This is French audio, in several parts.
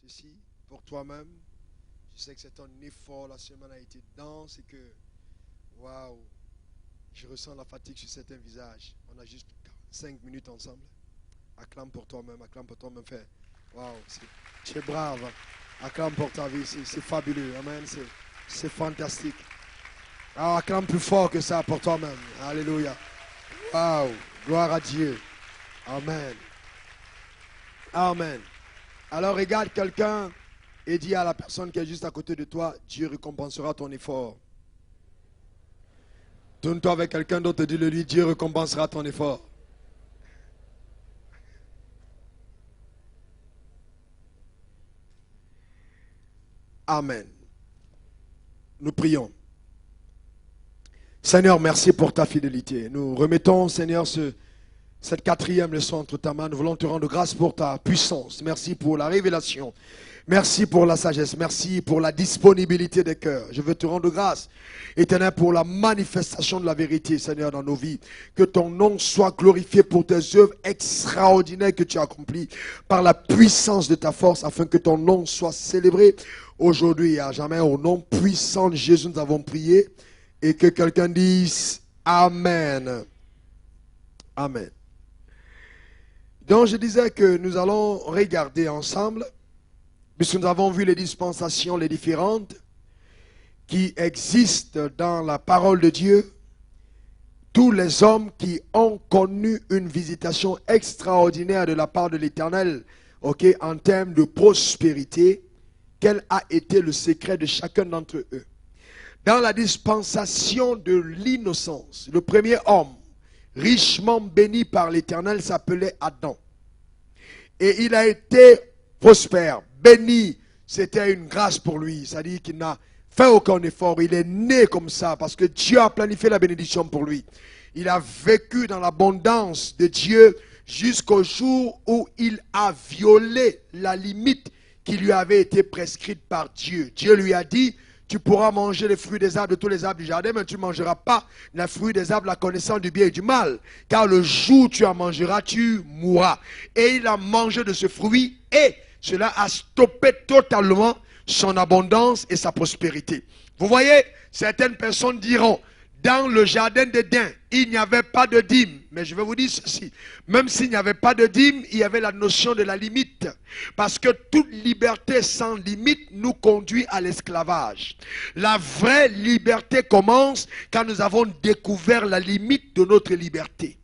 ceci pour toi-même. Je sais que c'est un effort, la semaine a été dense et que, waouh, je ressens la fatigue sur certains visages. On a juste 5 minutes ensemble. Acclame pour toi-même, frère. Waouh, tu es brave. Acclame pour ta vie, c'est fabuleux. Amen, c'est fantastique. Alors, acclame plus fort que ça pour toi-même. Alléluia. Waouh, gloire à Dieu. Amen. Amen. Alors, regarde quelqu'un et dis à la personne qui est juste à côté de toi, Dieu récompensera ton effort. Tourne-toi avec quelqu'un d'autre et dis-le lui, Dieu récompensera ton effort. Amen. Nous prions. Seigneur, merci pour ta fidélité. Nous remettons, Seigneur, cette quatrième leçon entre ta main. Nous voulons te rendre grâce pour ta puissance. Merci pour la révélation. Merci pour la sagesse. Merci pour la disponibilité des cœurs. Je veux te rendre grâce, Éternel, pour la manifestation de la vérité, Seigneur, dans nos vies. Que ton nom soit glorifié pour tes œuvres extraordinaires que tu as accomplies par la puissance de ta force, afin que ton nom soit célébré aujourd'hui et à jamais. Au nom puissant de Jésus, nous avons prié. Et que quelqu'un dise Amen. Amen. Donc je disais que nous allons regarder ensemble, puisque nous avons vu les dispensations, les différentes, qui existent dans la parole de Dieu. Tous les hommes qui ont connu une visitation extraordinaire de la part de l'Éternel, en termes de prospérité, quel a été le secret de chacun d'entre eux? Dans la dispensation de l'innocence, le premier homme richement béni par l'Éternel s'appelait Adam. Et il a été prospère, béni. C'était une grâce pour lui. C'est-à-dire qu'il n'a fait aucun effort. Il est né comme ça parce que Dieu a planifié la bénédiction pour lui. Il a vécu dans l'abondance de Dieu jusqu'au jour où il a violé la limite qui lui avait été prescrite par Dieu. Dieu lui a dit: tu pourras manger les fruits des arbres, de tous les arbres du jardin, mais tu ne mangeras pas les fruits des arbres, la connaissance du bien et du mal. Car le jour où tu en mangeras, tu mourras. Et il a mangé de ce fruit et cela a stoppé totalement son abondance et sa prospérité. Vous voyez, certaines personnes diront: dans le jardin d'Éden, il n'y avait pas de dîme. Mais je vais vous dire ceci, même s'il n'y avait pas de dîme, il y avait la notion de la limite. Parce que toute liberté sans limite nous conduit à l'esclavage. La vraie liberté commence quand nous avons découvert la limite de notre liberté.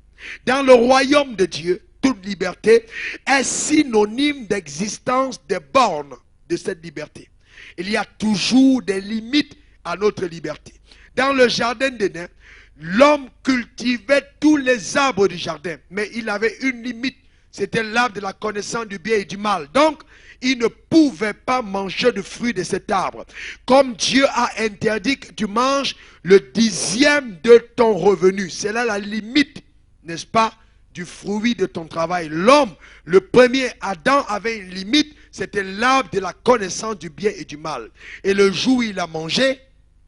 Dans le royaume de Dieu, toute liberté est synonyme d'existence des bornes de cette liberté. Il y a toujours des limites à notre liberté. Dans le jardin d'Éden, l'homme cultivait tous les arbres du jardin, mais il avait une limite. C'était l'arbre de la connaissance du bien et du mal. Donc, il ne pouvait pas manger de fruits de cet arbre. Comme Dieu a interdit que tu manges le 10e de ton revenu. C'est là la limite, n'est-ce pas, du fruit de ton travail. L'homme, le premier Adam, avait une limite. C'était l'arbre de la connaissance du bien et du mal. Et le jour où il a mangé,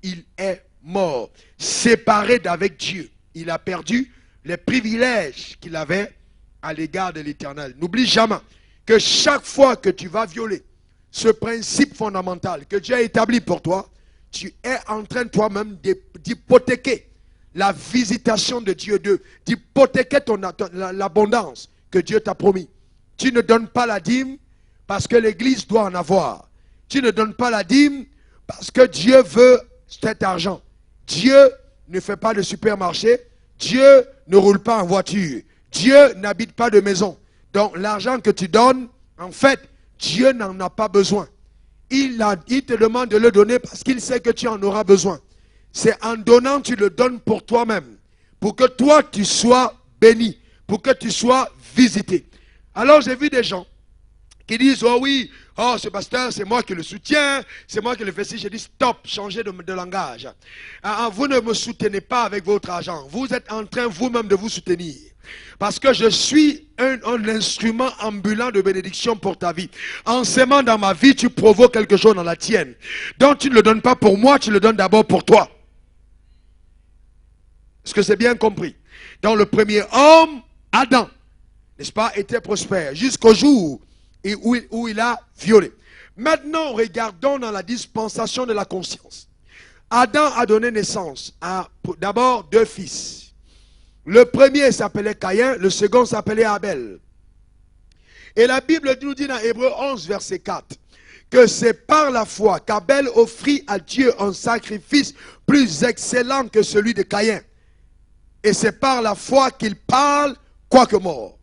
il est mort, séparé d'avec Dieu. Il a perdu les privilèges qu'il avait à l'égard de l'Éternel. N'oublie jamais que chaque fois que tu vas violer ce principe fondamental que Dieu a établi pour toi, tu es en train toi-même d'hypothéquer la visitation de Dieu, d'hypothéquer l'abondance que Dieu t'a promis. Tu ne donnes pas la dîme parce que l'Église doit en avoir. Tu ne donnes pas la dîme parce que Dieu veut cet argent. Dieu ne fait pas de supermarché. Dieu ne roule pas en voiture. Dieu n'habite pas de maison. Donc l'argent que tu donnes, en fait, Dieu n'en a pas besoin. Il te demande de le donner parce qu'il sait que tu en auras besoin. C'est en donnant, tu le donnes pour toi-même. Pour que toi, tu sois béni. Pour que tu sois visité. Alors j'ai vu des gens qui disent: oh oui, oh ce pasteur, c'est moi qui le soutiens, c'est moi qui le fais ci. J'ai dit: stop, changez de langage. Vous ne me soutenez pas avec votre argent. Vous êtes en train vous-même de vous soutenir. Parce que je suis un instrument ambulant de bénédiction pour ta vie. En s'aimant dans ma vie, tu provoques quelque chose dans la tienne. Donc tu ne le donnes pas pour moi, tu le donnes d'abord pour toi. Est-ce que c'est bien compris? Donc le premier homme, Adam, n'est-ce pas, était prospère jusqu'au jour où il a violé. Maintenant, regardons dans la dispensation de la conscience. Adam a donné naissance à d'abord 2 fils. Le premier s'appelait Caïn, le second s'appelait Abel. Et la Bible nous dit dans Hébreux 11, verset 4, que c'est par la foi qu'Abel offrit à Dieu un sacrifice plus excellent que celui de Caïn. Et c'est par la foi qu'il parle, quoique mort.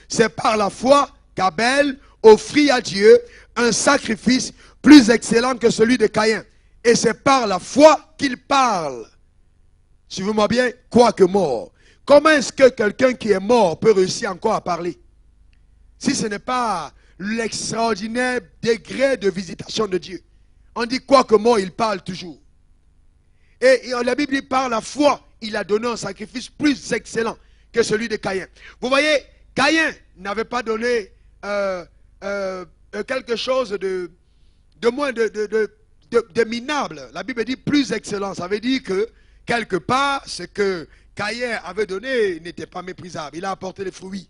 C'est par la foi qu'Abel offrit à Dieu un sacrifice plus excellent que celui de Caïn. Et c'est par la foi qu'il parle. Suivez-moi bien, quoique mort. Comment est-ce que quelqu'un qui est mort peut réussir encore à parler? Si ce n'est pas l'extraordinaire degré de visitation de Dieu. On dit quoique mort, il parle toujours. Et la Bible dit par la foi, il a donné un sacrifice plus excellent que celui de Caïn. Vous voyez, Caïn n'avait pas donné quelque chose de moins de minable. La Bible dit plus excellent. Ça veut dire que quelque part, ce que Caïn avait donné n'était pas méprisable. Il a apporté des fruits.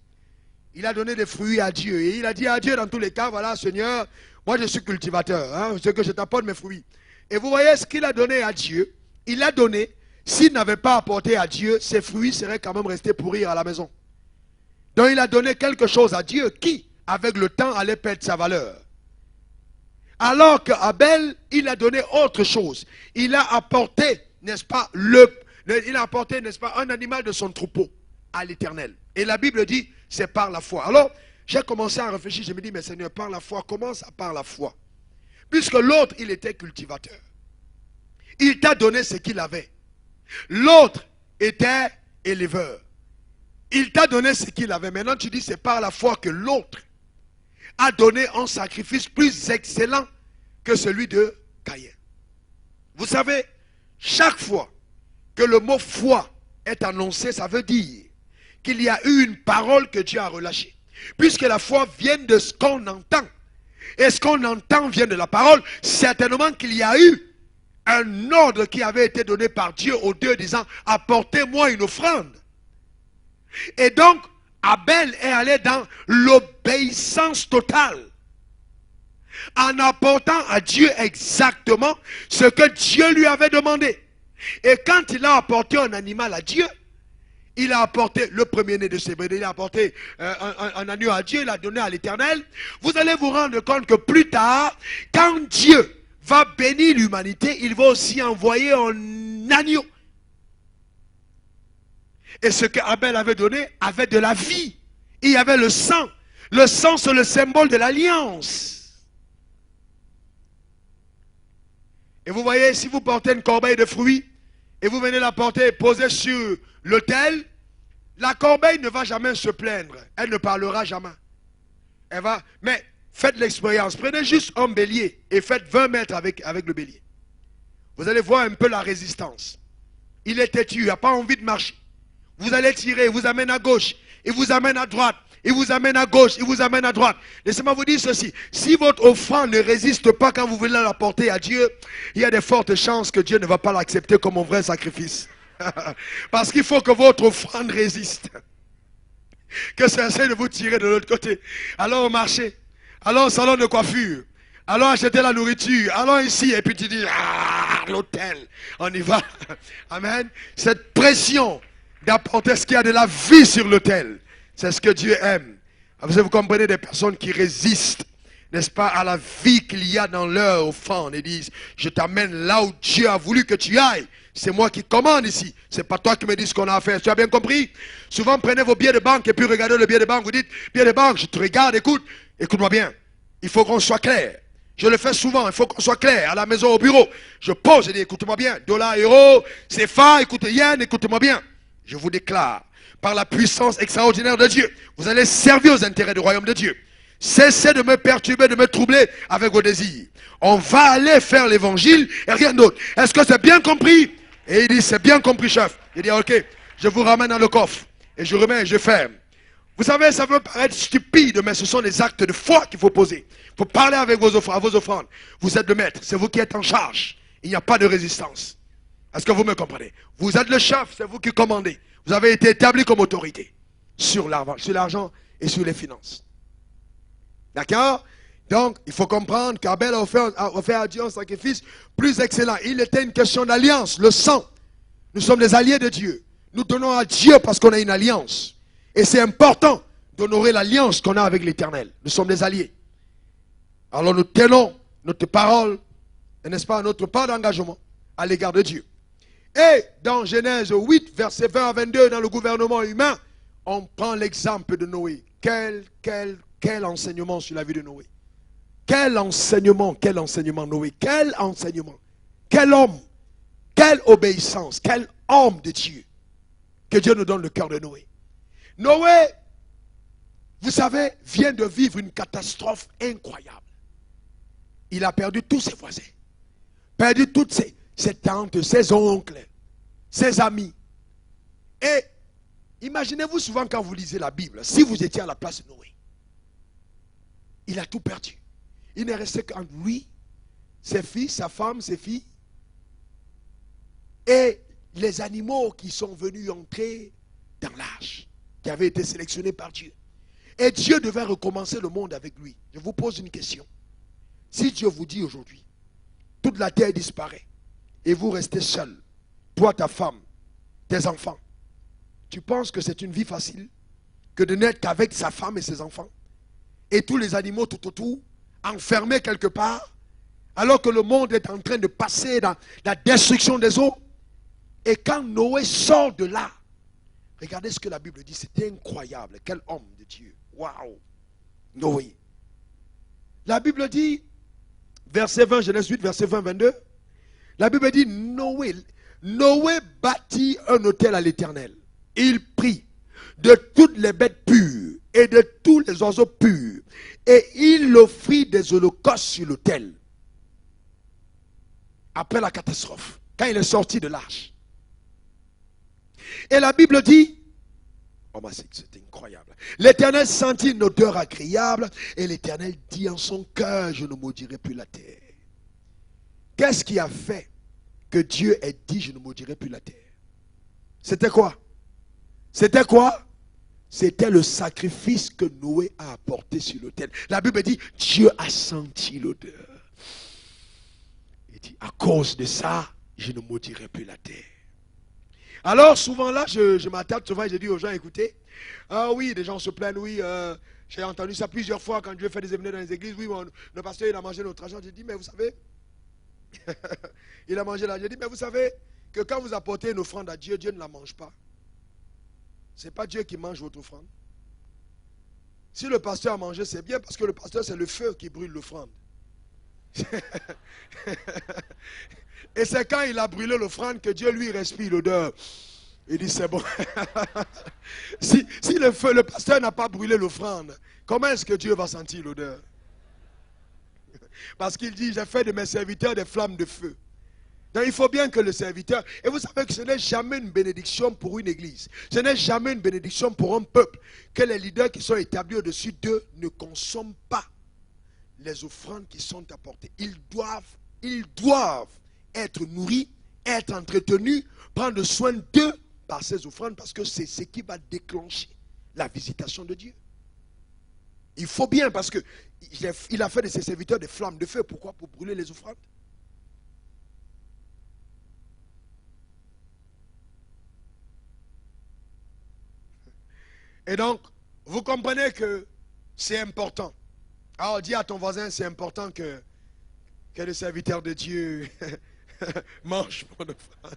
Il a donné des fruits à Dieu. Et il a dit à Dieu dans tous les cas, voilà Seigneur, moi je suis cultivateur. Hein, ce que je t'apporte mes fruits. Et vous voyez ce qu'il a donné à Dieu. Il a donné, s'il n'avait pas apporté à Dieu, ses fruits seraient quand même restés pourrir à la maison. Donc il a donné quelque chose à Dieu qui, avec le temps, allait perdre sa valeur. Alors qu'Abel, il a donné autre chose. Il a apporté, n'est-ce pas, un animal de son troupeau à l'Éternel. Et la Bible dit, c'est par la foi. Alors, j'ai commencé à réfléchir, je me dis, mais Seigneur, par la foi, comment ça par la foi? Puisque l'autre, il était cultivateur. Il t'a donné ce qu'il avait. L'autre était éleveur. Il t'a donné ce qu'il avait. Maintenant, tu dis, c'est par la foi que l'autre a donné un sacrifice plus excellent que celui de Caïn. Vous savez, chaque fois que le mot foi est annoncé, ça veut dire qu'il y a eu une parole que Dieu a relâchée. Puisque la foi vient de ce qu'on entend. Et ce qu'on entend vient de la parole. Certainement qu'il y a eu un ordre qui avait été donné par Dieu aux deux disant, apportez-moi une offrande. Et donc, Abel est allé dans l'obéissance totale. En apportant à Dieu exactement ce que Dieu lui avait demandé. Et quand il a apporté un animal à Dieu, il a apporté le premier-né de ses brebis, il a apporté un agneau à Dieu, il l'a donné à l'Éternel. Vous allez vous rendre compte que plus tard, quand Dieu va bénir l'humanité, il va aussi envoyer un agneau. Et ce que Abel avait donné avait de la vie. Il y avait le sang. Le sang, c'est le symbole de l'alliance. Et vous voyez, si vous portez une corbeille de fruits, et vous venez la porter et poser sur l'autel, la corbeille ne va jamais se plaindre. Elle ne parlera jamais. Elle va... Mais faites l'expérience. Prenez juste un bélier et faites 20 mètres avec le bélier. Vous allez voir un peu la résistance. Il est têtu, il n'a pas envie de marcher. Vous allez tirer, il vous amène à gauche, il vous amène à droite, il vous amène à gauche, il vous amène à droite. Laissez-moi vous dire ceci. Si votre offrande ne résiste pas quand vous voulez la porter à Dieu, il y a de fortes chances que Dieu ne va pas l'accepter comme un vrai sacrifice. Parce qu'il faut que votre offrande résiste. Que ça essaie de vous tirer de l'autre côté. Allons au marché, allons au salon de coiffure, allons acheter la nourriture, allons ici, et puis tu dis, ah, l'hôtel, on y va. Amen. Cette pression d'apporter ce qu'il y a de la vie sur l'autel, c'est ce que Dieu aime. Vous comprenez, des personnes qui résistent, n'est-ce pas, à la vie qu'il y a dans leur offrande et disent, je t'amène là où Dieu a voulu que tu ailles. C'est moi qui commande ici. C'est pas toi qui me dis ce qu'on a à faire. Tu as bien compris? Souvent, prenez vos billets de banque et puis regardez le billet de banque. Vous dites, billet de banque, je te regarde, écoute-moi bien. Il faut qu'on soit clair. Je le fais souvent, il faut qu'on soit clair. À la maison, au bureau, je pose et dis, écoutez-moi bien. Dollar, euro, CFA, écoutez, yen, écoutez-moi bien. Je vous déclare, par la puissance extraordinaire de Dieu, vous allez servir aux intérêts du royaume de Dieu. Cessez de me perturber, de me troubler avec vos désirs. On va aller faire l'évangile et rien d'autre. Est-ce que c'est bien compris? Et il dit, c'est bien compris, chef. Il dit, ok, je vous ramène dans le coffre. Et je remets et je ferme. Vous savez, ça peut paraître stupide, mais ce sont des actes de foi qu'il faut poser. Il faut parler avec vos offrandes. Vous êtes le maître, c'est vous qui êtes en charge. Il n'y a pas de résistance. Est-ce que vous me comprenez? Vous êtes le chef, c'est vous qui commandez. Vous avez été établi comme autorité sur l'argent et sur les finances. D'accord? Donc, il faut comprendre qu'Abel a offert à Dieu un sacrifice plus excellent. Il était une question d'alliance, le sang. Nous sommes des alliés de Dieu. Nous donnons à Dieu parce qu'on a une alliance. Et c'est important d'honorer l'alliance qu'on a avec l'Éternel. Nous sommes des alliés. Alors nous tenons notre parole, n'est-ce pas, notre part d'engagement à l'égard de Dieu. Et dans Genèse 8, versets 20 à 22, dans le gouvernement humain, on prend l'exemple de Noé. Quel enseignement sur la vie de Noé. Quel enseignement Noé. Quel enseignement. Quel homme. Quelle obéissance. Quel homme de Dieu. Que Dieu nous donne le cœur de Noé. Noé, vous savez, vient de vivre une catastrophe incroyable. Il a perdu tous ses voisins. Perdu toutes ses tantes, ses oncles, ses amis. Et imaginez-vous souvent quand vous lisez la Bible, si vous étiez à la place de Noé, il a tout perdu. Il n'est resté qu'entre lui, ses fils, sa femme, ses filles, et les animaux qui sont venus entrer dans l'âge, qui avaient été sélectionnés par Dieu. Et Dieu devait recommencer le monde avec lui. Je vous pose une question. Si Dieu vous dit aujourd'hui, toute la terre disparaît, et vous restez seul, toi, ta femme, tes enfants, tu penses que c'est une vie facile que de n'être qu'avec sa femme et ses enfants, et tous les animaux tout autour, enfermés quelque part, alors que le monde est en train de passer dans la destruction des eaux? Et quand Noé sort de là, regardez ce que la Bible dit, c'est incroyable. Quel homme de Dieu. Waouh. Noé. La Bible dit, verset 20, Genèse 8, verset 20-22, la Bible dit, Noé bâtit un autel à l'Éternel. Il prit de toutes les bêtes pures et de tous les oiseaux purs, et il offrit des holocaustes sur l'autel. Après la catastrophe, quand il est sorti de l'arche. Et la Bible dit, oh c'est incroyable, l'Éternel sentit une odeur agréable, et l'Éternel dit en son cœur, je ne maudirai plus la terre. Qu'est-ce qui a fait que Dieu ait dit, je ne maudirai plus la terre? C'était quoi? C'était quoi? C'était le sacrifice que Noé a apporté sur l'autel. La Bible dit, Dieu a senti l'odeur. Il dit, à cause de ça, je ne maudirai plus la terre. Alors souvent là, je m'attarde souvent et je dis aux gens, écoutez, ah oui, des gens se plaignent, oui, j'ai entendu ça plusieurs fois quand Dieu fait des événements dans les églises, oui, le pasteur il a mangé notre argent. Je dis, mais vous savez, il a mangé l'argent. Je dis, mais vous savez que quand vous apportez une offrande à Dieu, Dieu ne la mange pas. Ce n'est pas Dieu qui mange votre offrande. Si le pasteur a mangé, c'est bien parce que le pasteur, c'est le feu qui brûle l'offrande. Et c'est quand il a brûlé l'offrande que Dieu lui respire l'odeur. Il dit c'est bon. si le pasteur n'a pas brûlé l'offrande, comment est-ce que Dieu va sentir l'odeur? Parce qu'il dit, j'ai fait de mes serviteurs des flammes de feu. Donc il faut bien que le serviteur, et vous savez que ce n'est jamais une bénédiction pour une église, ce n'est jamais une bénédiction pour un peuple, que les leaders qui sont établis au-dessus d'eux ne consomment pas les offrandes qui sont apportées. Ils doivent être nourris, être entretenus, prendre soin d'eux par ces offrandes, parce que c'est ce qui va déclencher la visitation de Dieu. Il faut bien, parce que il a fait de ses serviteurs des flammes de feu. Pourquoi? Pour brûler les offrandes. Et donc, vous comprenez que c'est important. Alors, dis à ton voisin, c'est important que le serviteur de Dieu mange mon offrande.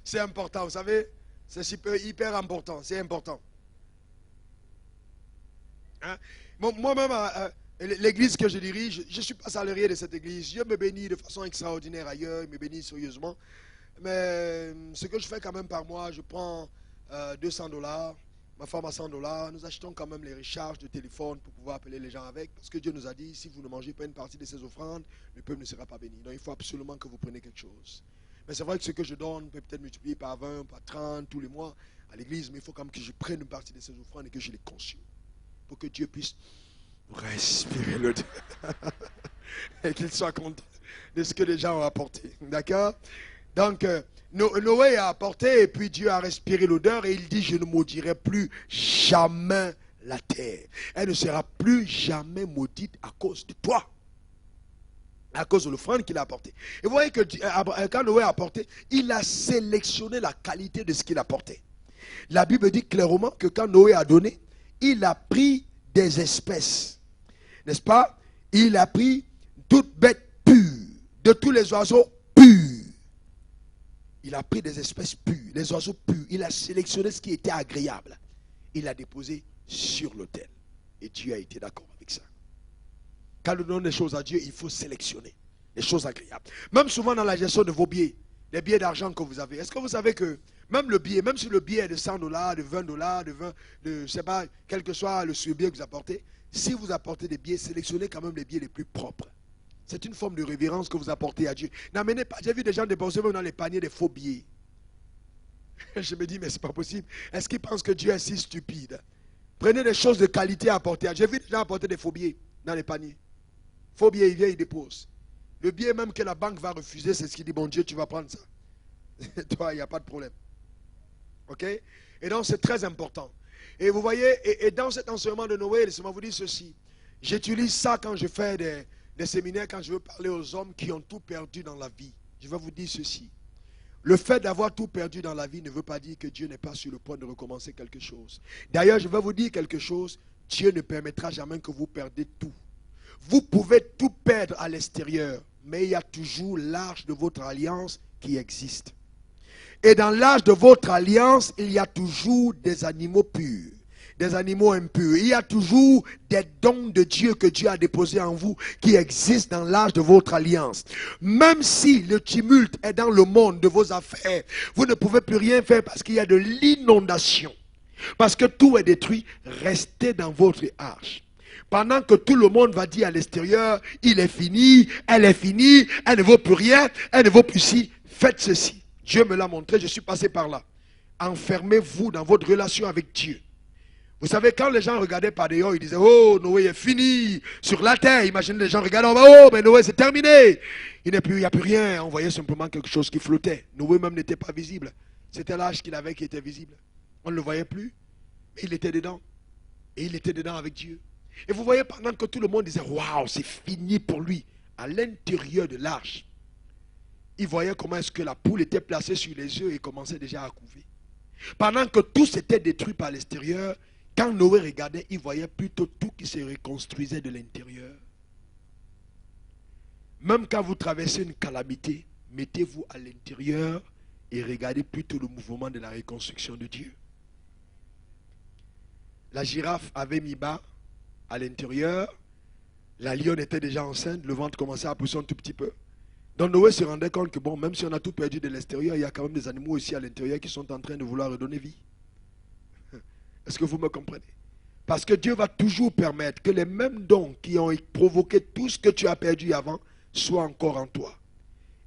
C'est important, vous savez, c'est hyper important, c'est important. Hein? Moi-même, l'église que je dirige, je ne suis pas salarié de cette église. Dieu me bénit de façon extraordinaire ailleurs, il me bénit sérieusement. Mais ce que je fais quand même par mois, je prends $200, ma femme a $100. Nous achetons quand même les recharges de téléphone pour pouvoir appeler les gens avec. Parce que Dieu nous a dit, si vous ne mangez pas une partie de ces offrandes, le peuple ne sera pas béni. Donc il faut absolument que vous preniez quelque chose. Mais c'est vrai que ce que je donne peut peut-être multiplier par 20, par 30 tous les mois à l'église. Mais il faut quand même que je prenne une partie de ces offrandes et que je les consume. Pour que Dieu puisse respirer le et qu'il soit content de ce que les gens ont apporté. D'accord? Donc, Noé a apporté, et puis Dieu a respiré l'odeur, et il dit, je ne maudirai plus jamais la terre. Elle ne sera plus jamais maudite à cause de toi. À cause de l'offrande qu'il a apporté. Et vous voyez que quand Noé a apporté, il a sélectionné la qualité de ce qu'il apportait. La Bible dit clairement que quand Noé a donné, il a pris des espèces. N'est-ce pas? Il a pris toute bête pure, de tous les oiseaux purs. Il a pris des espèces pures, les oiseaux purs. Il a sélectionné ce qui était agréable. Il l'a déposé sur l'autel. Et Dieu a été d'accord avec ça. Quand nous donnons des choses à Dieu, il faut sélectionner les choses agréables. Même souvent dans la gestion de vos billets, les billets d'argent que vous avez. Est-ce que vous savez que même le billet, même si le billet est de 100 $, de 20 $, de je ne sais pas, quel que soit le surbillet que vous apportez, si vous apportez des billets, sélectionnez quand même les billets les plus propres. C'est une forme de révérence que vous apportez à Dieu. N'amenez pas, j'ai vu des gens dépenser même dans les paniers des faux billets. Je me dis, mais c'est pas possible. Est-ce qu'ils pensent que Dieu est si stupide? Prenez des choses de qualité à apporter. J'ai vu des gens apporter des faux billets dans les paniers. Faux billet, il vient, il dépose. Le billet même que la banque va refuser, c'est ce qu'il dit, bon Dieu, tu vas prendre ça. Toi, il n'y a pas de problème. Ok? Et donc, c'est très important. Et vous voyez, et dans cet enseignement de Noé, laissez-moi vous dire ceci. J'utilise ça quand je fais des séminaires, quand je veux parler aux hommes qui ont tout perdu dans la vie. Je vais vous dire ceci. Le fait d'avoir tout perdu dans la vie ne veut pas dire que Dieu n'est pas sur le point de recommencer quelque chose. D'ailleurs, je vais vous dire quelque chose. Dieu ne permettra jamais que vous perdez tout. Vous pouvez tout perdre à l'extérieur, mais il y a toujours l'arche de votre alliance qui existe. Et dans l'arche de votre alliance, il y a toujours des animaux purs, des animaux impurs. Il y a toujours des dons de Dieu que Dieu a déposés en vous qui existent dans l'arche de votre alliance. Même si le tumulte est dans le monde de vos affaires, vous ne pouvez plus rien faire parce qu'il y a de l'inondation. Parce que tout est détruit, restez dans votre arche. Pendant que tout le monde va dire à l'extérieur, il est fini, elle ne vaut plus rien, elle ne vaut plus ci, faites ceci. Dieu me l'a montré, je suis passé par là. Enfermez-vous dans votre relation avec Dieu. Vous savez, quand les gens regardaient par dehors, ils disaient, oh, Noé est fini sur la terre. Imaginez les gens regardant, oh, mais Noé c'est terminé. Il n'y a plus rien. On voyait simplement quelque chose qui flottait. Noé même n'était pas visible. C'était l'âge qu'il avait qui était visible. On ne le voyait plus, mais il était dedans. Et il était dedans avec Dieu. Et vous voyez, pendant que tout le monde disait, waouh, c'est fini pour lui, à l'intérieur de l'arche, il voyait comment est-ce que la poule était placée sur les œufs et commençait déjà à couver. Pendant que tout s'était détruit par l'extérieur, quand Noé regardait, il voyait plutôt tout qui se reconstruisait de l'intérieur. Même quand vous traversez une calamité, mettez-vous à l'intérieur et regardez plutôt le mouvement de la reconstruction de Dieu. La girafe avait mis bas à l'intérieur, la lionne était déjà enceinte, le ventre commençait à pousser un tout petit peu. Donc Noé se rendait compte que bon, même si on a tout perdu de l'extérieur, il y a quand même des animaux aussi à l'intérieur qui sont en train de vouloir redonner vie. Est-ce que vous me comprenez? Parce que Dieu va toujours permettre que les mêmes dons qui ont provoqué tout ce que tu as perdu avant soient encore en toi.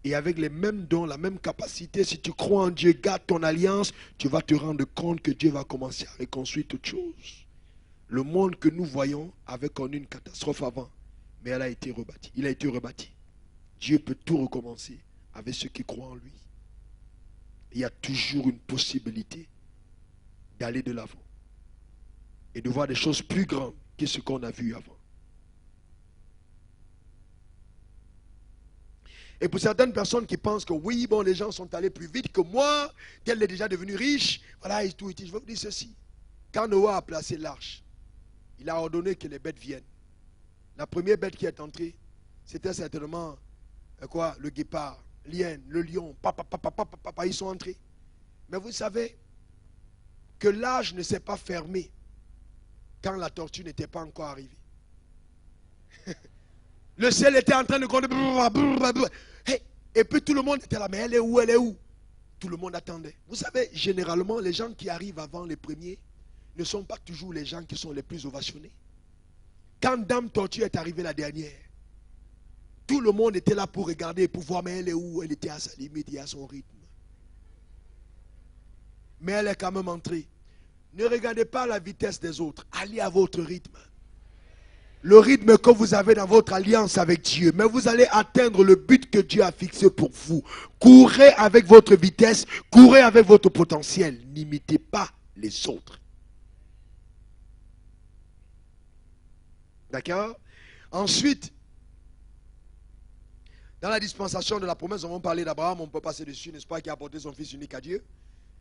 Et avec les mêmes dons, la même capacité, si tu crois en Dieu, garde ton alliance, tu vas te rendre compte que Dieu va commencer à reconstruire toutes choses. Le monde que nous voyons avait connu une catastrophe avant, mais elle a été rebâtie. Il a été rebâti. Dieu peut tout recommencer avec ceux qui croient en lui. Il y a toujours une possibilité d'aller de l'avant et de voir des choses plus grandes que ce qu'on a vu avant. Et pour certaines personnes qui pensent que oui, bon, les gens sont allés plus vite que moi, qu'elle est déjà devenue riche, voilà, et tout, je vais vous dire ceci. Quand Noé a placé l'arche, il a ordonné que les bêtes viennent. La première bête qui est entrée, c'était certainement quoi, le guépard, l'hyène, le lion, papa, ils sont entrés. Mais vous savez que l'arche ne s'est pas fermée quand la tortue n'était pas encore arrivée. Le ciel était en train de gronder. Et puis tout le monde était là, mais elle est où, elle est où? Tout le monde attendait. Vous savez, généralement, les gens qui arrivent avant les premiers ne sont pas toujours les gens qui sont les plus ovationnés. Quand Dame Tortue est arrivée la dernière, tout le monde était là pour regarder, pour voir, mais elle est où? Elle était à sa limite et à son rythme. Mais elle est quand même entrée. Ne regardez pas la vitesse des autres. Allez à votre rythme. le rythme que vous avez dans votre alliance avec Dieu, mais vous allez atteindre le but que Dieu a fixé pour vous. Courez avec votre vitesse, courez avec votre potentiel. N'imitez pas les autres. D'accord? Ensuite, dans la dispensation de la promesse, on va parler d'Abraham, on peut passer dessus, n'est-ce pas, qui a apporté son fils unique à Dieu.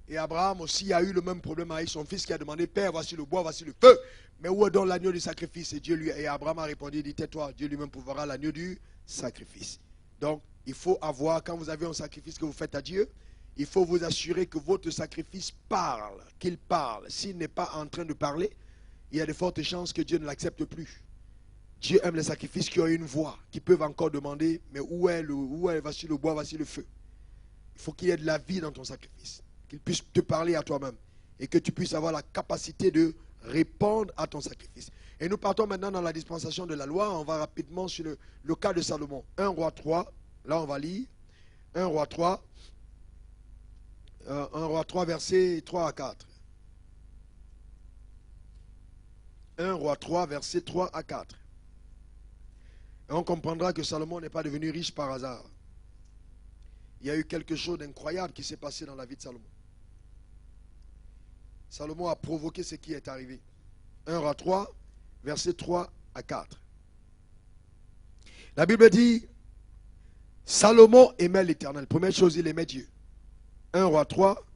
Et Abraham aussi a eu le même problème avec son fils qui a demandé, Père, voici le bois, voici le feu. Mais où est donc l'agneau du sacrifice? Et Abraham a répondu, il dit, tais-toi, Dieu lui-même pourvoira l'agneau du sacrifice. Donc, il faut avoir, quand vous avez un sacrifice que vous faites à Dieu, il faut vous assurer que votre sacrifice parle, qu'il parle. S'il n'est pas en train de parler, il y a de fortes chances que Dieu ne l'accepte plus. Dieu aime les sacrifices qui ont une voix, qui peuvent encore demander, mais voici le bois, voici le feu. Il faut qu'il y ait de la vie dans ton sacrifice, qu'il puisse te parler à toi-même et que tu puisses avoir la capacité de répondre à ton sacrifice. Et nous partons maintenant dans la dispensation de la loi. On va rapidement sur le cas de Salomon. 1 Roi 3, là on va lire. 1 Roi 3, 1 Roi 3, versets 3 à 4. 1 Roi 3, versets 3 à 4. Et on comprendra que Salomon n'est pas devenu riche par hasard. Il y a eu quelque chose d'incroyable qui s'est passé dans la vie de Salomon. Salomon a provoqué ce qui est arrivé. 1 Roi 3, versets 3 à 4. La Bible dit, Salomon aimait l'Éternel. Première chose, il aimait Dieu. 1 Roi 3,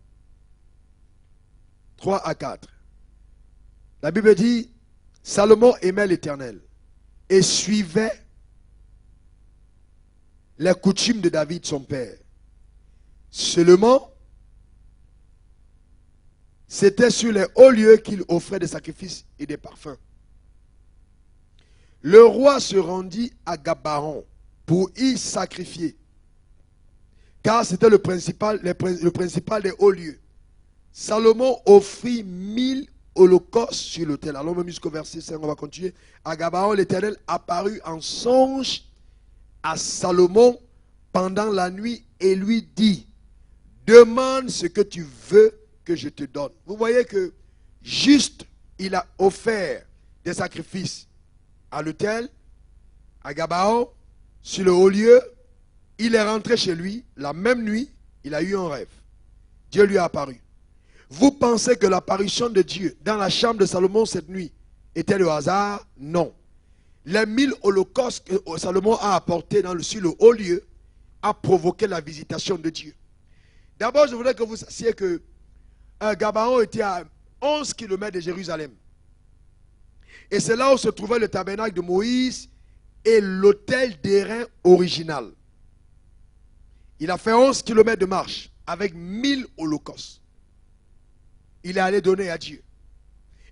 3 à 4. La Bible dit, Salomon aimait l'Éternel et suivait les coutumes de David, son père. Seulement, c'était sur les hauts lieux qu'il offrait des sacrifices et des parfums. Le roi se rendit à Gabaon pour y sacrifier, car c'était le principal des hauts lieux. Salomon offrit 1000 holocaustes sur l'autel. Allons même jusqu'au verset 5, on va continuer. À Gabaon, l'Éternel apparut en songe à Salomon pendant la nuit et lui dit, demande ce que tu veux que je te donne. Vous voyez que juste il a offert des sacrifices à l'autel, à Gabaon, sur le haut lieu. Il est rentré chez lui, la même nuit, il a eu un rêve. Dieu lui a apparu. Vous pensez que l'apparition de Dieu dans la chambre de Salomon cette nuit était le hasard? Non. Les 1000 holocaustes que Salomon a apportés sur le haut lieu a provoqué la visitation de Dieu. D'abord, je voudrais que vous sachiez que Gabaon était à 11 km de Jérusalem. Et c'est là où se trouvait le tabernacle de Moïse et l'autel d'airain original. Il a fait 11 km de marche avec 1000 holocaustes. Il est allé donner à Dieu.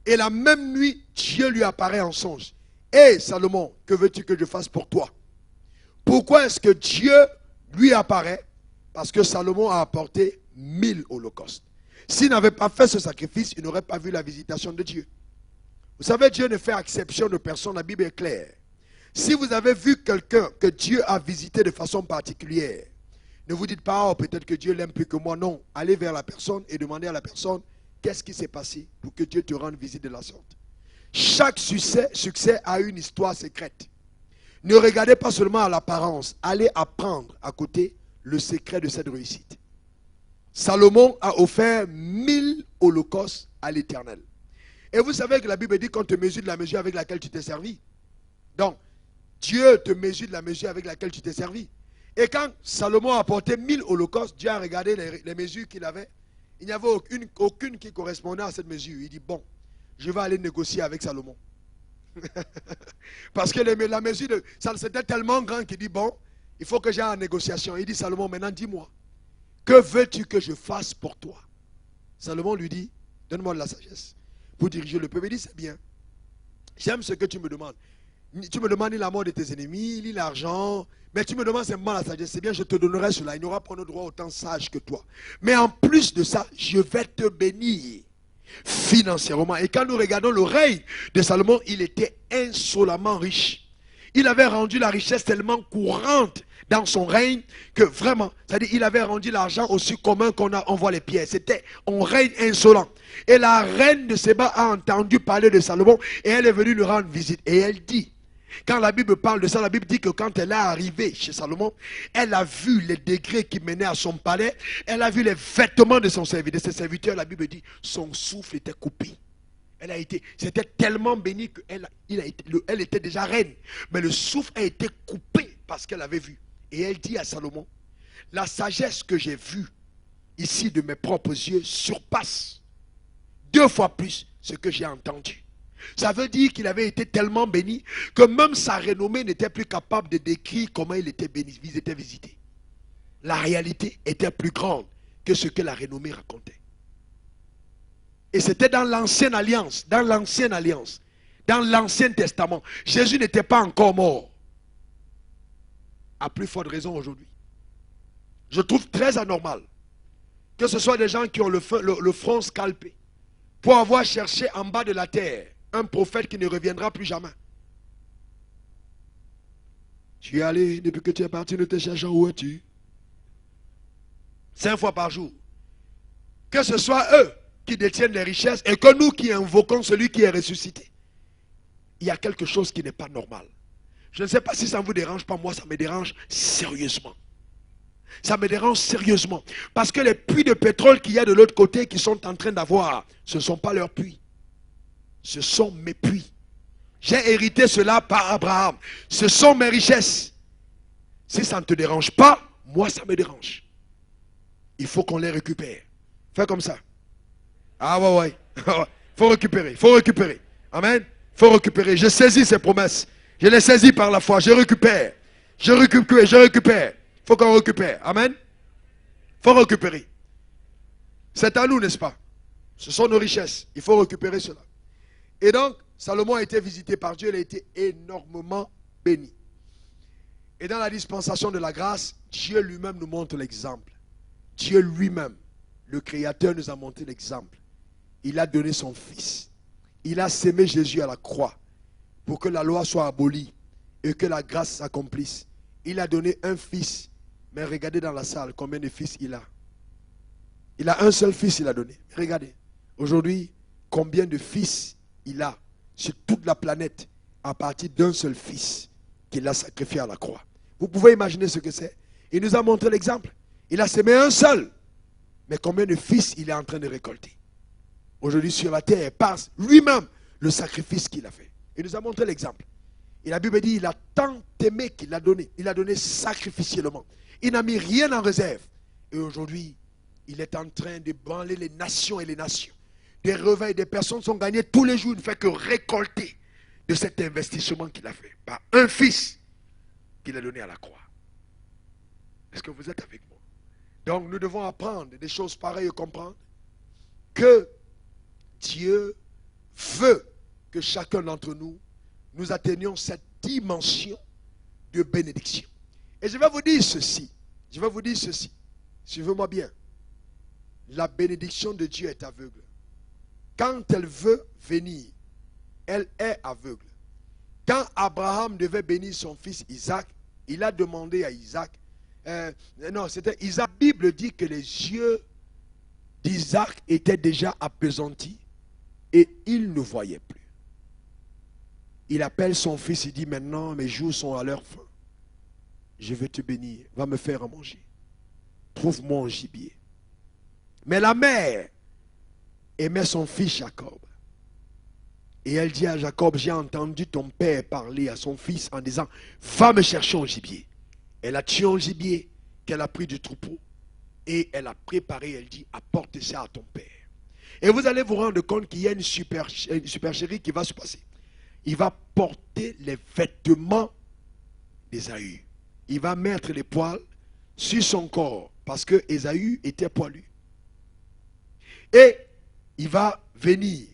Et la même nuit, Dieu lui apparaît en songe. Hé Salomon, que veux-tu que je fasse pour toi? Pourquoi est-ce que Dieu lui apparaît? Parce que Salomon a apporté 1000 holocaustes. S'il n'avait pas fait ce sacrifice, il n'aurait pas vu la visitation de Dieu. Vous savez, Dieu ne fait exception de personne, la Bible est claire. Si vous avez vu quelqu'un que Dieu a visité de façon particulière, ne vous dites pas, oh, peut-être que Dieu l'aime plus que moi. Non, allez vers la personne et demandez à la personne, qu'est-ce qui s'est passé pour que Dieu te rende visite de la sorte? Chaque succès a une histoire secrète. Ne regardez pas seulement à l'apparence, allez apprendre à côté le secret de cette réussite. Salomon a offert 1000 holocaustes à l'Éternel. Et vous savez que la Bible dit qu'on te mesure de la mesure avec laquelle tu t'es servi. Donc, Dieu te mesure de la mesure avec laquelle tu t'es servi. Et quand Salomon a apporté 1000 holocaustes, Dieu a regardé les mesures qu'il avait. Il n'y avait aucune qui correspondait à cette mesure. Il dit, bon, je vais aller négocier avec Salomon. Parce que la mesure de ça, c'était tellement grand qu'il dit, bon, il faut que j'aille en négociation. Il dit, Salomon, maintenant dis-moi, que veux-tu que je fasse pour toi? Salomon lui dit, donne-moi de la sagesse pour diriger le peuple. Il dit, c'est bien. J'aime ce que tu me demandes. Tu me demandes ni la mort de tes ennemis, ni l'argent, mais tu me demandes simplement la sagesse. C'est bien, je te donnerai cela. Il n'y aura pas de droit autant sage que toi. Mais en plus de ça, je vais te bénir financièrement. Et quand nous regardons le règne de Salomon, il était insolemment riche. Il avait rendu la richesse tellement courante dans son règne que vraiment, c'est-à-dire il avait rendu l'argent aussi commun qu'on voit les pierres. C'était un règne insolent. Et la reine de Séba a entendu parler de Salomon et elle est venue lui rendre visite. Et elle dit Quand la Bible parle de ça, la Bible dit que quand elle est arrivée chez Salomon, elle a vu les degrés qui menaient à son palais, elle a vu les vêtements de de ses serviteurs, la Bible dit, son souffle était coupé. C'était tellement béni qu'elle elle était déjà reine. Mais le souffle a été coupé parce qu'elle avait vu. Et elle dit à Salomon, la sagesse que j'ai vue ici de mes propres yeux surpasse 2 fois plus ce que j'ai entendu. Ça veut dire qu'il avait été tellement béni que même sa renommée n'était plus capable de décrire comment il était béni, il était visité. La réalité était plus grande que ce que la renommée racontait. Et c'était dans l'ancienne alliance, dans l'Ancien Testament. Jésus n'était pas encore mort. À plus forte raison aujourd'hui. Je trouve très anormal que ce soit des gens qui ont le front scalpé pour avoir cherché en bas de la terre un prophète qui ne reviendra plus jamais. Tu es allé, depuis que tu es parti, ne te cherchant, où es-tu? 5 fois par jour. Que ce soit eux qui détiennent les richesses et que nous qui invoquons celui qui est ressuscité. Il y a quelque chose qui n'est pas normal. Je ne sais pas si ça ne vous dérange pas, moi ça me dérange sérieusement. Ça me dérange sérieusement. Parce que les puits de pétrole qu'il y a de l'autre côté qui sont en train d'avoir, ce ne sont pas leurs puits. Ce sont mes puits. J'ai hérité cela par Abraham. Ce sont mes richesses. Si ça ne te dérange pas, moi ça me dérange. Il faut qu'on les récupère. Fais comme ça. Ah ouais. Faut récupérer, faut récupérer. Amen. Faut récupérer. Je saisis ces promesses. Je les saisis par la foi. Je récupère. Je récupère. Faut qu'on récupère. Amen. Faut récupérer. C'est à nous, n'est-ce pas? Ce sont nos richesses. Il faut récupérer cela. Et donc, Salomon a été visité par Dieu. Il a été énormément béni. Et dans la dispensation de la grâce, Dieu lui-même nous montre l'exemple. Dieu lui-même, le Créateur, nous a montré l'exemple. Il a donné son Fils. Il a sémé Jésus à la croix pour que la loi soit abolie et que la grâce s'accomplisse. Il a donné un Fils. Mais regardez dans la salle combien de fils il a. Il a un seul fils, il a donné. Regardez. Aujourd'hui, combien de fils il a sur toute la planète à partir d'un seul fils qu'il a sacrifié à la croix. Vous pouvez imaginer ce que c'est. Il nous a montré l'exemple. Il a sémé un seul. Mais combien de fils il est en train de récolter aujourd'hui sur la terre par lui-même le sacrifice qu'il a fait. Il nous a montré l'exemple. Et la Bible dit, il a tant aimé qu'il a donné. Il a donné sacrificiellement. Il n'a mis rien en réserve. Et aujourd'hui, il est en train de branler les nations et les nations. Des réveils, des personnes sont gagnées tous les jours. Il ne fait que récolter de cet investissement qu'il a fait. Par un fils qu'il a donné à la croix. Est-ce que vous êtes avec moi? Donc nous devons apprendre des choses pareilles et comprendre que Dieu veut que chacun d'entre nous, nous atteignions cette dimension de bénédiction. Et je vais vous dire ceci. Suivez-moi bien. La bénédiction de Dieu est aveugle. Quand elle veut venir, elle est aveugle. Quand Abraham devait bénir son fils Isaac, il a demandé à Isaac, non, c'était Isaac. La Bible dit que les yeux d'Isaac étaient déjà appesantis et il ne voyait plus. Il appelle son fils, il dit, maintenant mes jours sont à leur fin. Je vais te bénir, va me faire à manger. Trouve-moi un gibier. Mais la mère aimait son fils Jacob. Et elle dit à Jacob, j'ai entendu ton père parler à son fils en disant, va me chercher un gibier. Elle a tué un gibier qu'elle a pris du troupeau. Et elle a préparé, elle dit, apporte ça à ton père. Et vous allez vous rendre compte qu'il y a une supercherie qui va se passer. Il va porter les vêtements d'Ésaü. Il va mettre les poils sur son corps parce que Ésaü était poilu. Et il va venir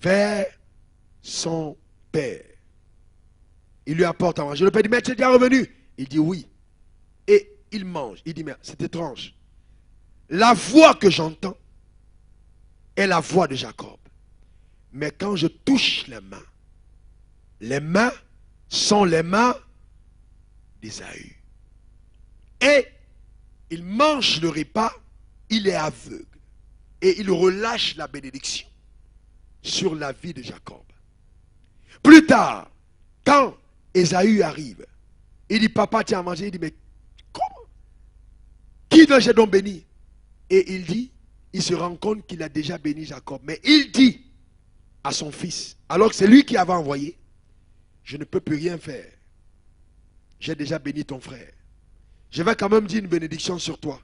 vers son père. Il lui apporte à manger. Le père dit, mais tu es déjà revenu? Il dit oui. Et il mange. Il dit, mais c'est étrange. La voix que j'entends est la voix de Jacob. Mais quand je touche les mains sont les mains d'Ésaü. Et il mange le repas, il est aveugle. Et il relâche la bénédiction sur la vie de Jacob. Plus tard, quand Ésaü arrive. Il dit, papa, tiens à manger. Il dit, mais comment? Qui dois-je donc bénir? Et il dit, il se rend compte qu'il a déjà béni Jacob. Mais il dit à son fils, alors que c'est lui qui avait envoyé, je ne peux plus rien faire. J'ai déjà béni ton frère. Je vais quand même dire une bénédiction sur toi.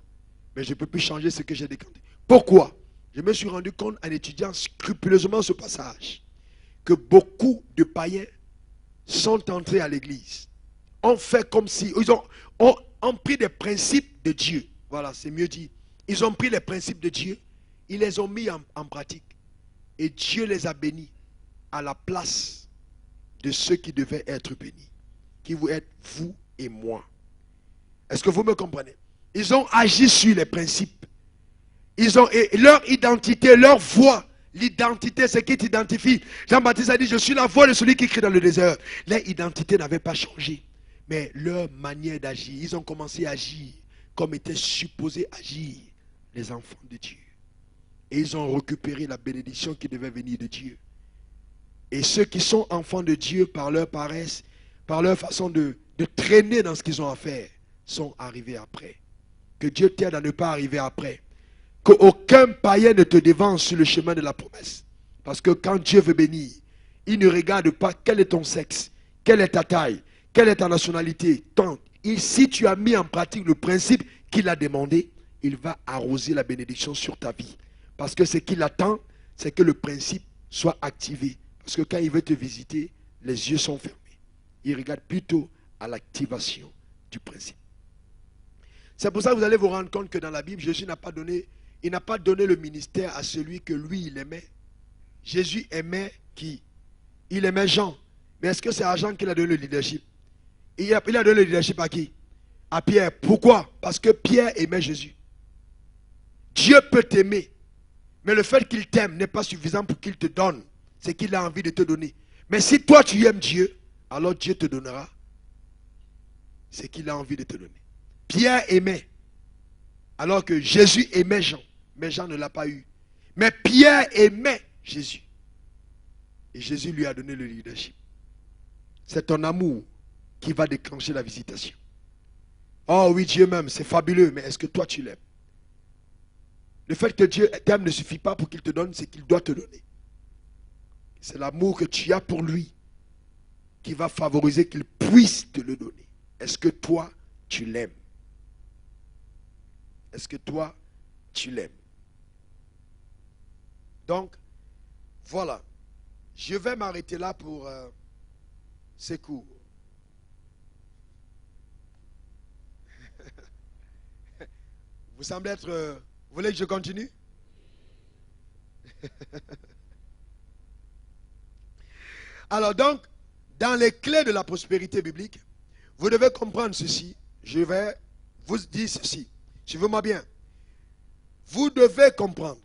Mais je ne peux plus changer ce que j'ai décanté. Pourquoi? Je me suis rendu compte en étudiant scrupuleusement ce passage que beaucoup de païens sont entrés à l'église. Ont fait comme si, ils ont pris des principes de Dieu. Voilà, c'est mieux dit. Ils ont pris les principes de Dieu, ils les ont mis en pratique. Et Dieu les a bénis à la place de ceux qui devaient être bénis. Qui vous êtes vous et moi. Est-ce que vous me comprenez? Ils ont agi sur les principes. Ils ont leur identité, leur voix. L'identité, c'est qui t'identifie. Jean-Baptiste a dit, je suis la voix de celui qui crie dans le désert. Leur identité n'avait pas changé. Mais leur manière d'agir, ils ont commencé à agir comme étaient supposés agir les enfants de Dieu. Et ils ont récupéré la bénédiction qui devait venir de Dieu. Et ceux qui sont enfants de Dieu par leur paresse, par leur façon de traîner dans ce qu'ils ont à faire, sont arrivés après. Que Dieu t'aide à ne pas arriver après. Qu'aucun païen ne te devance sur le chemin de la promesse. Parce que quand Dieu veut bénir, il ne regarde pas quel est ton sexe, quelle est ta taille, quelle est ta nationalité. Si tu as mis en pratique le principe qu'il a demandé, il va arroser la bénédiction sur ta vie. Parce que ce qu'il attend, c'est que le principe soit activé. Parce que quand il veut te visiter, les yeux sont fermés. Il regarde plutôt à l'activation du principe. C'est pour ça que vous allez vous rendre compte que dans la Bible, Jésus n'a pas donné le ministère à celui que lui, il aimait. Jésus aimait qui? Il aimait Jean. Mais est-ce que c'est à Jean qu'il a donné le leadership? Il a donné le leadership à qui? À Pierre. Pourquoi? Parce que Pierre aimait Jésus. Dieu peut t'aimer. Mais le fait qu'il t'aime n'est pas suffisant pour qu'il te donne ce qu'il a envie de te donner. Mais si toi tu aimes Dieu, alors Dieu te donnera ce qu'il a envie de te donner. Pierre aimait, alors que Jésus aimait Jean. Mais Jean ne l'a pas eu. Mais Pierre aimait Jésus. Et Jésus lui a donné le leadership. C'est ton amour qui va déclencher la visitation. Oh oui, Dieu m'aime, c'est fabuleux, mais est-ce que toi tu l'aimes? Le fait que Dieu t'aime ne suffit pas pour qu'il te donne ce qu'il doit te donner. C'est l'amour que tu as pour lui qui va favoriser qu'il puisse te le donner. Est-ce que toi, tu l'aimes? Est-ce que toi, tu l'aimes? Donc, voilà. Je vais m'arrêter là pour ces cours. Vous semblez être... vous voulez que je continue? Alors donc, dans les clés de la prospérité biblique, vous devez comprendre ceci. Je vais vous dire ceci. Suivez-moi bien. Vous devez comprendre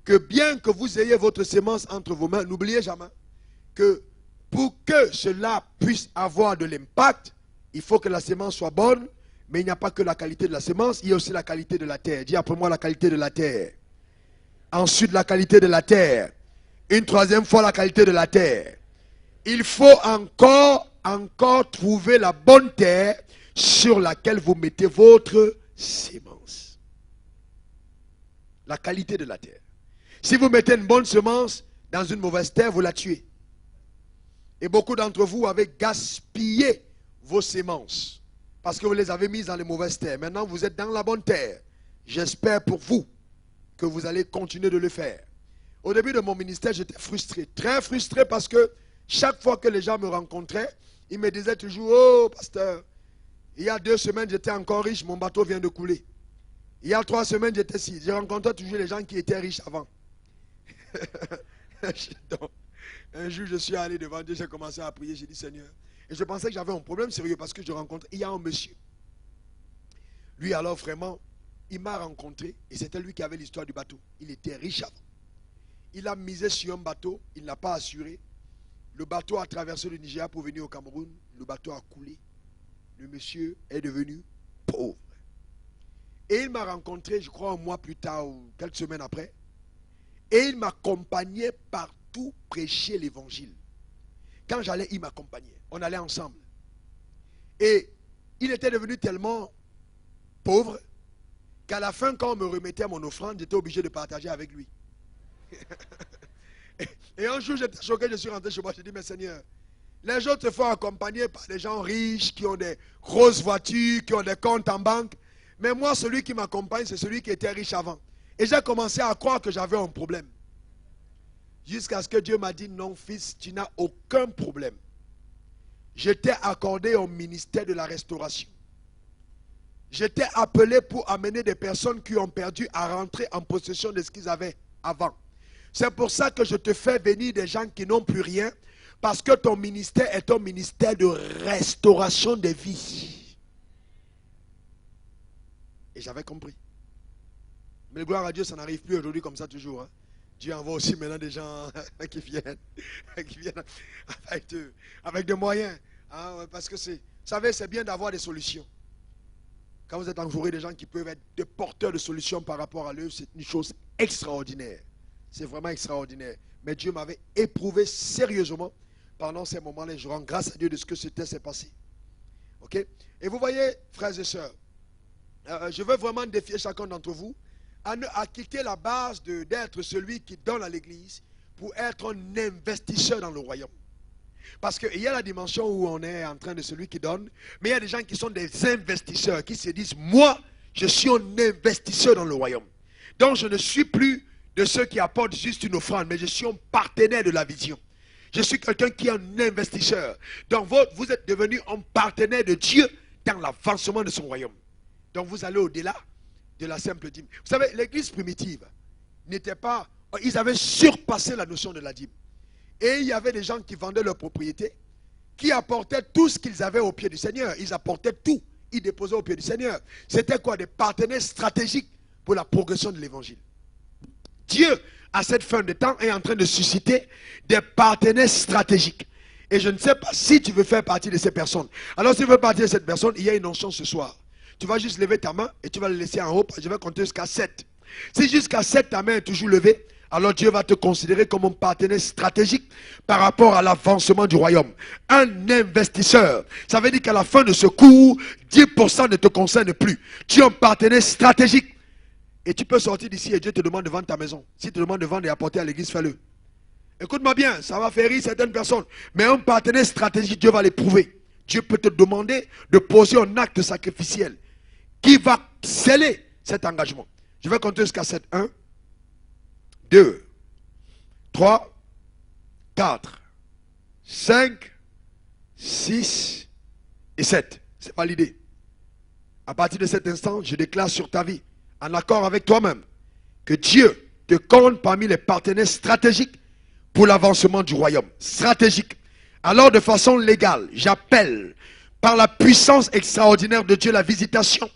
que bien que vous ayez votre sémence entre vos mains, n'oubliez jamais que pour que cela puisse avoir de l'impact, il faut que la sémence soit bonne, mais il n'y a pas que la qualité de la sémence, il y a aussi la qualité de la terre. Dis après moi la qualité de la terre. Ensuite la qualité de la terre. Une troisième fois la qualité de la terre. Il faut encore trouver la bonne terre sur laquelle vous mettez votre sémence. La qualité de la terre. Si vous mettez une bonne semence dans une mauvaise terre, vous la tuez. Et beaucoup d'entre vous avez gaspillé vos sémences parce que vous les avez mises dans les mauvaises terres. Maintenant, vous êtes dans la bonne terre. J'espère pour vous que vous allez continuer de le faire. Au début de mon ministère, j'étais frustré, très frustré parce que chaque fois que les gens me rencontraient, ils me disaient toujours, oh pasteur, il y a 2 semaines, j'étais encore riche, mon bateau vient de couler. Il y a 3 semaines, j'étais ici. Je rencontrais toujours les gens qui étaient riches avant. Donc, un jour, je suis allé devant Dieu, j'ai commencé à prier, j'ai dit Seigneur. Et je pensais que j'avais un problème sérieux parce que je rencontre, il y a un monsieur. Lui alors vraiment, il m'a rencontré et c'était lui qui avait l'histoire du bateau. Il était riche avant. Il a misé sur un bateau, il n'a pas assuré. Le bateau a traversé le Nigeria pour venir au Cameroun. Le bateau a coulé. Le monsieur est devenu pauvre. Et il m'a rencontré, je crois, un mois plus tard ou quelques semaines après. Et il m'accompagnait partout prêcher l'évangile. Quand j'allais, il m'accompagnait. On allait ensemble. Et il était devenu tellement pauvre qu'à la fin, quand on me remettait mon offrande, j'étais obligé de partager avec lui. Et un jour, j'étais choqué, je suis rentré chez moi, je dis, mais Seigneur, les gens se font accompagner par des gens riches, qui ont des grosses voitures, qui ont des comptes en banque. Mais moi, celui qui m'accompagne, c'est celui qui était riche avant. Et j'ai commencé à croire que j'avais un problème. Jusqu'à ce que Dieu m'a dit, non fils, tu n'as aucun problème. Je t'ai accordé au ministère de la restauration. J'étais appelé pour amener des personnes qui ont perdu à rentrer en possession de ce qu'ils avaient avant. C'est pour ça que je te fais venir des gens qui n'ont plus rien, parce que ton ministère est un ministère de restauration des vies. Et j'avais compris. Mais gloire à Dieu, ça n'arrive plus aujourd'hui comme ça toujours. Hein. Dieu envoie aussi maintenant des gens qui viennent avec des moyens. Hein, parce que vous savez, c'est bien d'avoir des solutions. Quand vous êtes entouré de gens qui peuvent être des porteurs de solutions par rapport à l'œuvre, c'est une chose extraordinaire. C'est vraiment extraordinaire. Mais Dieu m'avait éprouvé sérieusement pendant ces moments-là. Je rends grâce à Dieu de ce que s'est passé. Ok? Et vous voyez, frères et sœurs, je veux vraiment défier chacun d'entre vous à quitter la base d'être celui qui donne à l'église pour être un investisseur dans le royaume. Parce qu'il y a la dimension où on est en train de celui qui donne, mais il y a des gens qui sont des investisseurs, qui se disent, moi, je suis un investisseur dans le royaume. Donc je ne suis plus de ceux qui apportent juste une offrande, mais je suis un partenaire de la vision. Je suis quelqu'un qui est un investisseur. Donc vous êtes devenu un partenaire de Dieu dans l'avancement de son royaume. Donc vous allez au-delà de la simple dîme. Vous savez, l'église primitive n'était pas... Ils avaient surpassé la notion de la dîme. Et il y avait des gens qui vendaient leurs propriétés, qui apportaient tout ce qu'ils avaient au pied du Seigneur. Ils apportaient tout. Ils déposaient au pied du Seigneur. C'était quoi? Des partenaires stratégiques pour la progression de l'évangile. Dieu, à cette fin de temps, est en train de susciter des partenaires stratégiques. Et je ne sais pas si tu veux faire partie de ces personnes. Alors, si tu veux faire partie de cette personne, il y a une onction ce soir. Tu vas juste lever ta main et tu vas le laisser en haut. Je vais compter jusqu'à 7. Si jusqu'à 7, ta main est toujours levée, alors Dieu va te considérer comme un partenaire stratégique par rapport à l'avancement du royaume. Un investisseur. Ça veut dire qu'à la fin de ce cours, 10% ne te concerne plus. Tu es un partenaire stratégique. Et tu peux sortir d'ici et Dieu te demande de vendre ta maison. S'il te demande de vendre et apporter à l'église, fais-le. Écoute-moi bien, ça va faire rire certaines personnes. Mais un partenaire stratégique, Dieu va l'éprouver. Dieu peut te demander de poser un acte sacrificiel qui va sceller cet engagement. Je vais compter jusqu'à 7. 1, 2, 3, 4, 5, 6 et 7. C'est validé. À partir de cet instant, je déclare sur ta vie, en accord avec toi-même, que Dieu te compte parmi les partenaires stratégiques pour l'avancement du royaume. Stratégique. Alors, de façon légale, j'appelle par la puissance extraordinaire de Dieu la visitation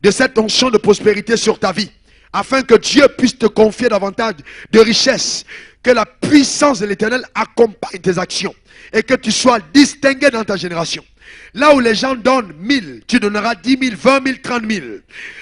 de cette onction de prospérité sur ta vie, afin que Dieu puisse te confier davantage de richesses, que la puissance de l'Éternel accompagne tes actions et que tu sois distingué dans ta génération. Là où les gens donnent 1000, tu donneras 10 000, 20 000, 30 000.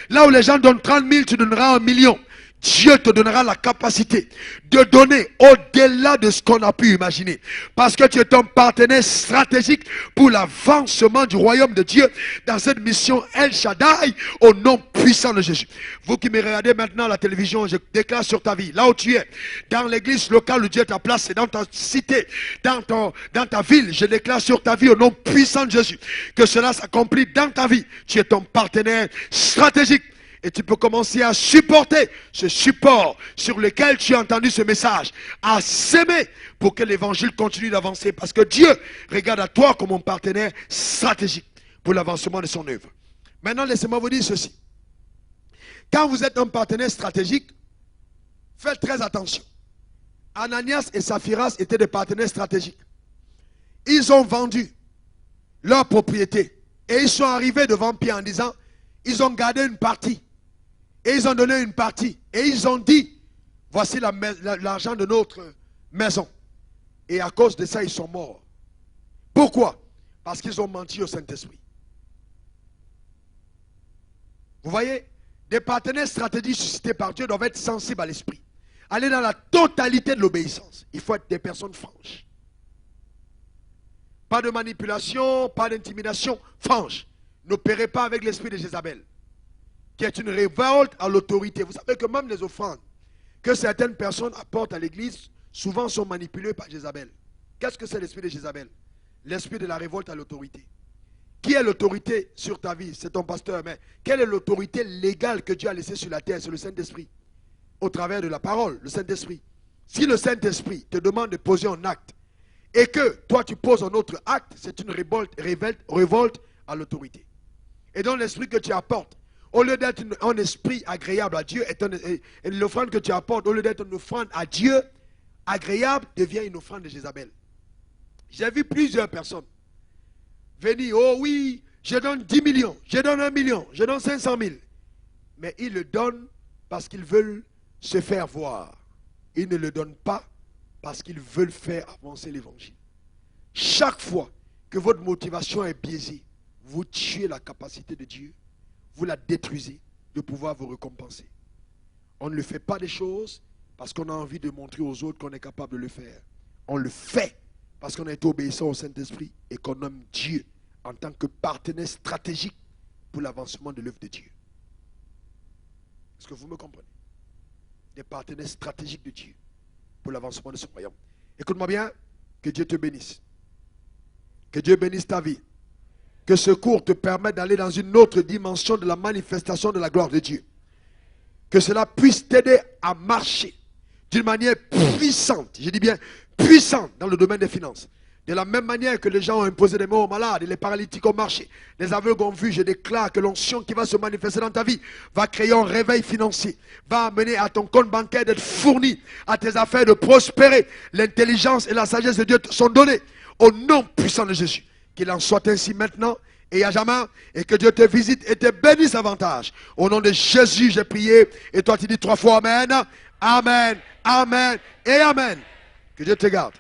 Là où les gens donnent 30 000, tu donneras 1 million. Dieu te donnera la capacité de donner au-delà de ce qu'on a pu imaginer. Parce que tu es un partenaire stratégique pour l'avancement du royaume de Dieu dans cette mission El Shaddai au nom puissant de Jésus. Vous qui me regardez maintenant à la télévision, je déclare sur ta vie, là où tu es, dans l'église locale où Dieu t'a placé, dans ta cité, dans ta ville, je déclare sur ta vie au nom puissant de Jésus que cela s'accomplit dans ta vie. Tu es ton partenaire stratégique. Et tu peux commencer à supporter ce support sur lequel tu as entendu ce message, à s'aimer pour que l'évangile continue d'avancer. Parce que Dieu regarde à toi comme un partenaire stratégique pour l'avancement de son œuvre. Maintenant, laissez-moi vous dire ceci. Quand vous êtes un partenaire stratégique, faites très attention. Ananias et Saphiras étaient des partenaires stratégiques. Ils ont vendu leur propriété et ils sont arrivés devant Pierre en disant, ils ont gardé une partie. Et ils ont donné une partie. Et ils ont dit, voici l'argent de notre maison. Et à cause de ça, ils sont morts. Pourquoi? Parce qu'ils ont menti au Saint-Esprit. Vous voyez, des partenaires stratégiques suscités par Dieu doivent être sensibles à l'esprit. Aller dans la totalité de l'obéissance. Il faut être des personnes franches. Pas de manipulation, pas d'intimidation. Franche. N'opérez pas avec l'esprit de Jézabel, qui est une révolte à l'autorité. Vous savez que même les offrandes que certaines personnes apportent à l'église, souvent sont manipulées par Jézabel. Qu'est-ce que c'est l'esprit de Jézabel? L'esprit de la révolte à l'autorité. Qui est l'autorité sur ta vie? C'est ton pasteur. Mais quelle est l'autorité légale que Dieu a laissée sur la terre? C'est le Saint-Esprit. Au travers de la parole, le Saint-Esprit. Si le Saint-Esprit te demande de poser un acte, et que toi tu poses un autre acte, c'est une révolte à l'autorité. Et donc l'esprit que tu apportes, au lieu d'être un esprit agréable à Dieu, et l'offrande que tu apportes, au lieu d'être une offrande à Dieu, agréable, devient une offrande de Jézabel. J'ai vu plusieurs personnes venir, oh oui, je donne 10 millions, je donne 1 million, je donne 500 000. Mais ils le donnent parce qu'ils veulent se faire voir. Ils ne le donnent pas parce qu'ils veulent faire avancer l'évangile. Chaque fois que votre motivation est biaisée, vous tuez la capacité de Dieu, vous la détruisez de pouvoir vous récompenser. On ne fait pas des choses parce qu'on a envie de montrer aux autres qu'on est capable de le faire. On le fait parce qu'on est obéissant au Saint-Esprit et qu'on aime Dieu en tant que partenaire stratégique pour l'avancement de l'œuvre de Dieu. Est-ce que vous me comprenez? Des partenaires stratégiques de Dieu pour l'avancement de son royaume. Écoute-moi bien, que Dieu te bénisse. Que Dieu bénisse ta vie. Que ce cours te permette d'aller dans une autre dimension de la manifestation de la gloire de Dieu. Que cela puisse t'aider à marcher d'une manière puissante, je dis bien puissante, dans le domaine des finances. De la même manière que les gens ont imposé des mots aux malades et les paralytiques ont marché, les aveugles ont vu, je déclare que l'onction qui va se manifester dans ta vie va créer un réveil financier, va amener à ton compte bancaire d'être fourni, à tes affaires de prospérer. L'intelligence et la sagesse de Dieu sont données au nom puissant de Jésus. Qu'il en soit ainsi maintenant et à jamais, et que Dieu te visite et te bénisse davantage. Au nom de Jésus, j'ai prié, et toi tu dis 3 fois Amen, Amen, Amen et Amen. Que Dieu te garde.